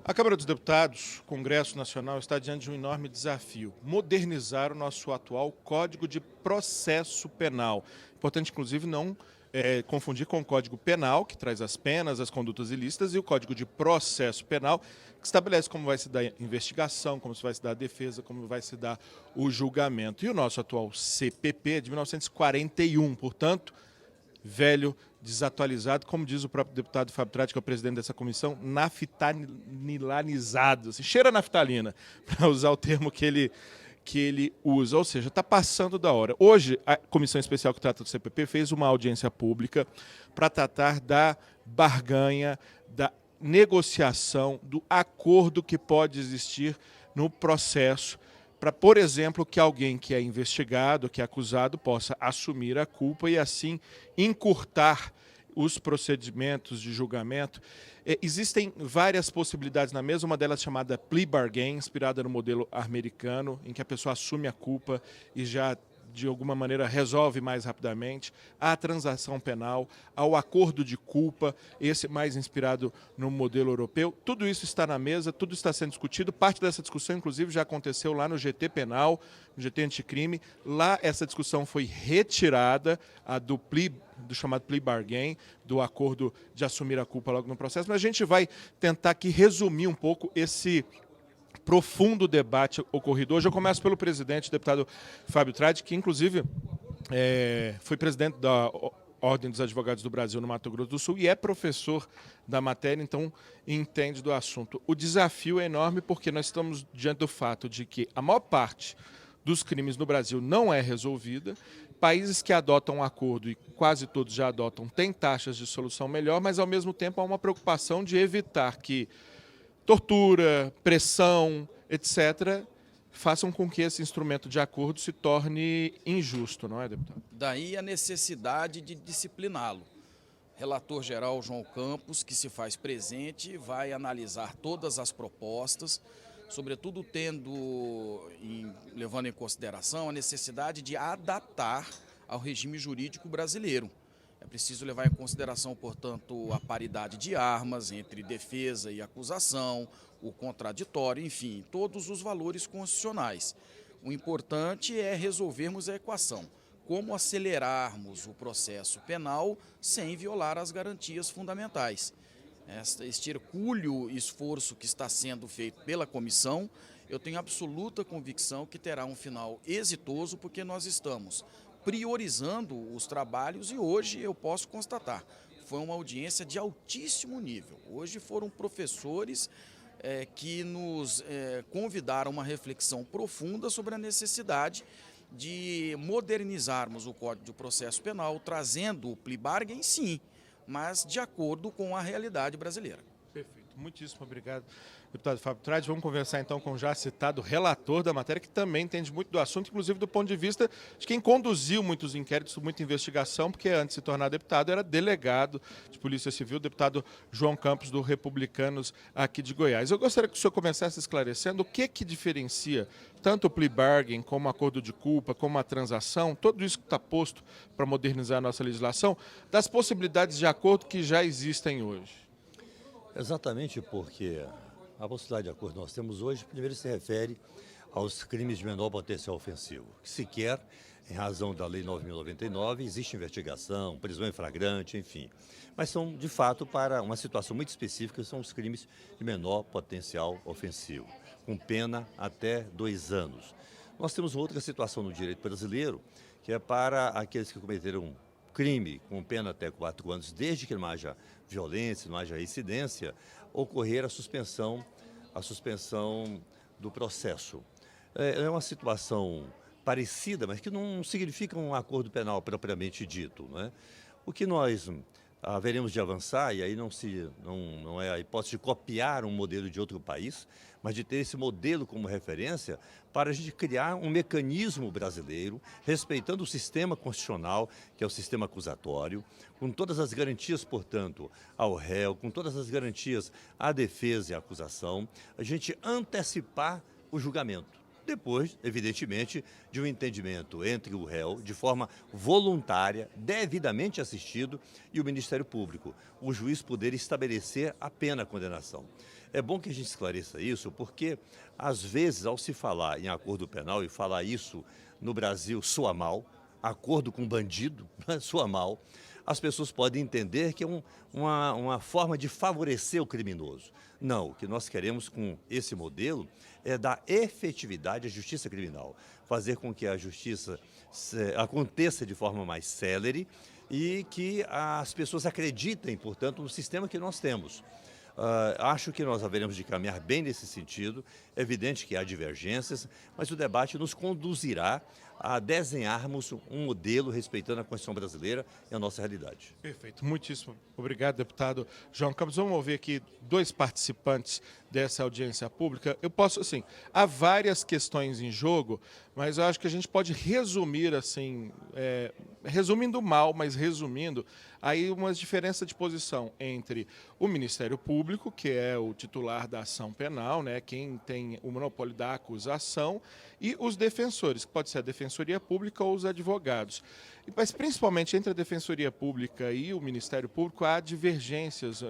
A Câmara dos Deputados, Congresso Nacional, está diante de um enorme desafio: modernizar o nosso atual Código de Processo Penal. Importante, inclusive, não confundir com o Código Penal, que traz as penas, as condutas ilícitas, e o Código de Processo Penal, que estabelece como vai se dar a investigação, como se vai se dar a defesa, como vai se dar o julgamento. E o nosso atual CPP é de 1941, portanto, velho, desatualizado, como diz o próprio deputado Fábio Tradi, que é o presidente dessa comissão, naftalianizado, assim, cheira a naftalina, para usar o termo que ele usa, ou seja, está passando da hora. Hoje, a comissão especial que trata do CPP fez uma audiência pública para tratar da barganha, da negociação, do acordo que pode existir no processo para, por exemplo, que alguém que é investigado, que é acusado, possa assumir a culpa e, assim, encurtar os procedimentos de julgamento. Existem várias possibilidades na mesa, uma delas chamada plea bargain, inspirada no modelo americano, em que a pessoa assume a culpa e já, de alguma maneira, resolve mais rapidamente. Há a transação penal, há o acordo de culpa, esse mais inspirado no modelo europeu. Tudo isso está na mesa, tudo está sendo discutido. Parte dessa discussão, inclusive, já aconteceu lá no GT Penal, no GT Anticrime. Lá essa discussão foi retirada, a do chamado plea bargain, do acordo de assumir a culpa logo no processo. Mas a gente vai tentar aqui resumir um pouco esse profundo debate ocorrido hoje. Eu começo pelo presidente, o deputado Fábio Tradi, que inclusive foi presidente da Ordem dos Advogados do Brasil no Mato Grosso do Sul e é professor da matéria, então entende do assunto. O desafio é enorme porque nós estamos diante do fato de que a maior parte dos crimes no Brasil não é resolvida. Países que adotam um acordo, e quase todos já adotam, têm taxas de solução melhor, mas ao mesmo tempo há uma preocupação de evitar que tortura, pressão, etc., façam com que esse instrumento de acordo se torne injusto, não é, deputado? Daí a necessidade de discipliná-lo. Relator-geral João Campos, que se faz presente, vai analisar todas as propostas, sobretudo levando em consideração a necessidade de adaptar ao regime jurídico brasileiro. É preciso levar em consideração, portanto, a paridade de armas entre defesa e acusação, o contraditório, enfim, todos os valores constitucionais. O importante é resolvermos a equação. Como acelerarmos o processo penal sem violar as garantias fundamentais. Este hercúleo esforço que está sendo feito pela comissão, eu tenho absoluta convicção que terá um final exitoso, porque nós estamos priorizando os trabalhos e hoje eu posso constatar, foi uma audiência de altíssimo nível. Hoje foram professores que nos convidaram a uma reflexão profunda sobre a necessidade de modernizarmos o Código de Processo Penal, trazendo o plea bargain, sim, mas de acordo com a realidade brasileira. Perfeito. Muitíssimo obrigado, deputado Fábio Tradi. Vamos conversar então com o já citado relator da matéria, que também entende muito do assunto, inclusive do ponto de vista de quem conduziu muitos inquéritos, muita investigação, porque antes de se tornar deputado era delegado de Polícia Civil, o deputado João Campos, do Republicanos, aqui de Goiás. Eu gostaria que o senhor começasse esclarecendo o que diferencia tanto o plea bargain, como o acordo de culpa, como a transação, tudo isso que está posto para modernizar a nossa legislação, das possibilidades de acordo que já existem hoje. Exatamente porque a possibilidade de acordo que nós temos hoje, primeiro se refere aos crimes de menor potencial ofensivo, que sequer, em razão da Lei 9.099, existe investigação, prisão em flagrante, enfim. Mas são, de fato, para uma situação muito específica, são os crimes de menor potencial ofensivo, com pena até 2 anos. Nós temos outra situação no direito brasileiro, que é para aqueles que cometeram crime com pena até 4 anos, desde que não haja violência, não haja reincidência, ocorrer a suspensão do processo. É uma situação parecida, mas que não significa um acordo penal propriamente dito, não é? O que nós haveremos de avançar, e aí não é a hipótese de copiar um modelo de outro país, mas de ter esse modelo como referência para a gente criar um mecanismo brasileiro, respeitando o sistema constitucional, que é o sistema acusatório, com todas as garantias, portanto, ao réu, com todas as garantias à defesa e à acusação, a gente antecipar o julgamento. depois, evidentemente, de um entendimento entre o réu, de forma voluntária, devidamente assistido, e o Ministério Público, o juiz poder estabelecer a pena condenação. É bom que a gente esclareça isso, porque, às vezes, ao se falar em acordo penal, e falar isso no Brasil soa mal, acordo com bandido soa mal, as pessoas podem entender que é uma forma de favorecer o criminoso. Não, o que nós queremos com esse modelo é dar efetividade à justiça criminal, fazer com que a justiça aconteça de forma mais célere e que as pessoas acreditem, portanto, no sistema que nós temos. Acho que nós haveremos de caminhar bem nesse sentido. É evidente que há divergências, mas o debate nos conduzirá a desenharmos um modelo respeitando a Constituição brasileira e a nossa realidade. Perfeito. Muitíssimo obrigado, deputado João Campos. Vamos ouvir aqui dois participantes dessa audiência pública. Eu posso, assim, há várias questões em jogo, mas eu acho que a gente pode resumir, assim, resumindo mal, mas resumindo, aí uma diferença de posição entre o Ministério Público, que é o titular da ação penal, né, quem tem o monopólio da acusação, e os defensores, que pode ser a Defensoria Pública ou os advogados. Mas, principalmente, entre a Defensoria Pública e o Ministério Público, há divergências,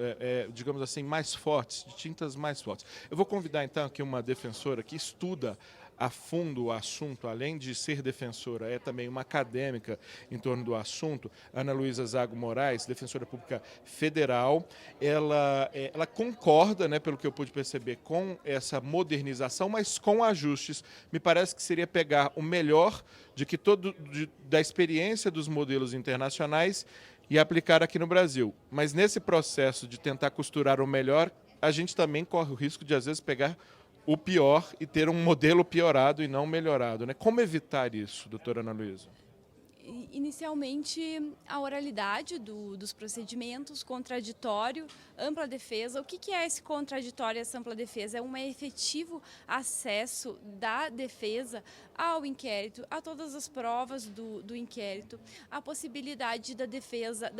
digamos assim, mais fortes, de tintas mais fortes. Eu vou convidar, então, aqui uma defensora que estuda a fundo o assunto, além de ser defensora, é também uma acadêmica em torno do assunto, Ana Luísa Zago Moraes, defensora pública federal. Ela concorda, né, pelo que eu pude perceber, com essa modernização, mas com ajustes. Me parece que seria pegar o melhor da experiência dos modelos internacionais e aplicar aqui no Brasil. Mas nesse processo de tentar costurar o melhor, a gente também corre o risco de, às vezes, pegar o pior e ter um modelo piorado e não melhorado, né? Como evitar isso, doutora Ana Luísa? Inicialmente, a oralidade dos procedimentos, contraditório, ampla defesa. O que é esse contraditório e essa ampla defesa? É um efetivo acesso da defesa ao inquérito, a todas as provas do inquérito, a possibilidade da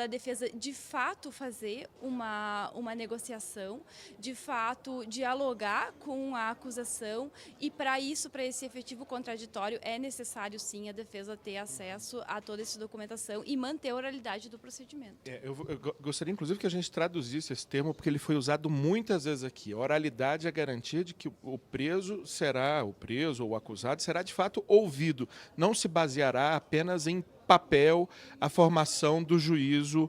defesa de fato fazer uma negociação, de fato dialogar com a acusação, e para isso, para esse efetivo contraditório, é necessário sim a defesa ter acesso a toda essa documentação e manter a oralidade do procedimento. Eu gostaria, inclusive, que a gente traduzisse esse termo, porque ele foi usado muitas vezes aqui. A oralidade é a garantia de que o preso ou o acusado será de fato ouvido. Não se baseará apenas em papel a formação do juízo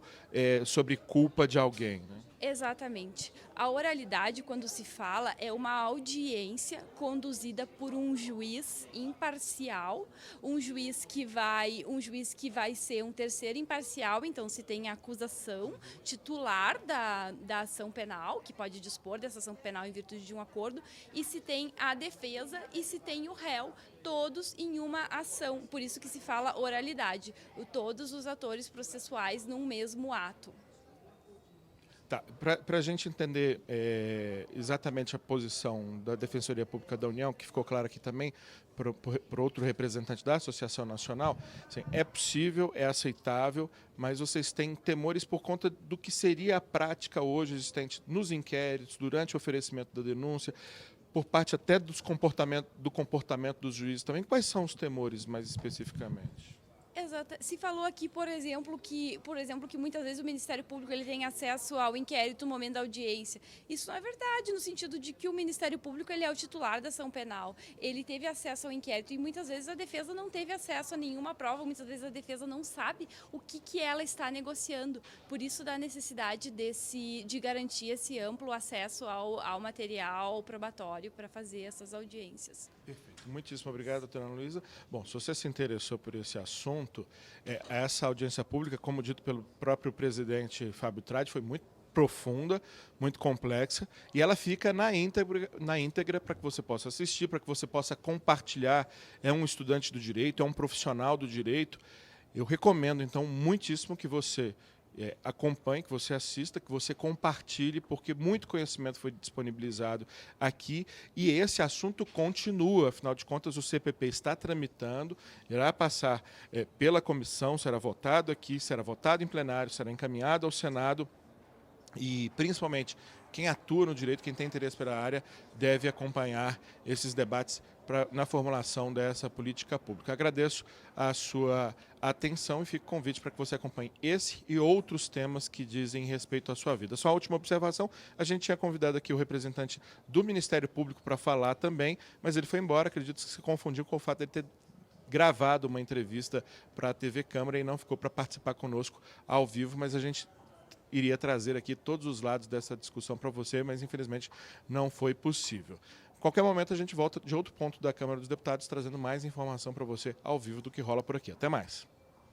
sobre culpa de alguém, né? Exatamente. A oralidade, quando se fala, é uma audiência conduzida por um juiz imparcial, um juiz que vai ser um terceiro imparcial. Então, se tem a acusação titular da ação penal, que pode dispor dessa ação penal em virtude de um acordo, e se tem a defesa e se tem o réu, todos em uma ação. Por isso que se fala oralidade, todos os atores processuais num mesmo ato. Tá, para a gente entender exatamente a posição da Defensoria Pública da União, que ficou claro aqui também por outro representante da Associação Nacional, assim, é possível, é aceitável, mas vocês têm temores por conta do que seria a prática hoje existente nos inquéritos, durante o oferecimento da denúncia, por parte até do comportamento dos juízes também. Quais são os temores mais especificamente? Exato. Se falou aqui, por exemplo, que muitas vezes o Ministério Público ele tem acesso ao inquérito no momento da audiência. Isso não é verdade, no sentido de que o Ministério Público ele é o titular da ação penal. Ele teve acesso ao inquérito e muitas vezes a defesa não teve acesso a nenhuma prova, muitas vezes a defesa não sabe o que ela está negociando. Por isso, da necessidade de garantir esse amplo acesso ao material probatório para fazer essas audiências. Perfeito. Muitíssimo obrigado, doutora Ana Luísa. Bom, se você se interessou por esse assunto, essa audiência pública, como dito pelo próprio presidente Fábio Tradi, foi muito profunda, muito complexa, e ela fica na íntegra para que você possa assistir, para que você possa compartilhar. É um estudante do direito, é um profissional do direito. Eu recomendo, então, muitíssimo que você acompanhe, que você assista, que você compartilhe, porque muito conhecimento foi disponibilizado aqui e esse assunto continua. Afinal de contas, o CPP está tramitando, irá passar pela comissão, será votado aqui, será votado em plenário, será encaminhado ao Senado e, principalmente, quem atua no direito, quem tem interesse pela área, deve acompanhar esses debates na formulação dessa política pública. Agradeço a sua atenção e fico convite para que você acompanhe esse e outros temas que dizem respeito à sua vida. Só a última observação, a gente tinha convidado aqui o representante do Ministério Público para falar também, mas ele foi embora, acredito que se confundiu com o fato de ele ter gravado uma entrevista para a TV Câmara e não ficou para participar conosco ao vivo, mas a gente iria trazer aqui todos os lados dessa discussão para você, mas infelizmente não foi possível. Qualquer momento a gente volta de outro ponto da Câmara dos Deputados trazendo mais informação para você ao vivo do que rola por aqui. Até mais.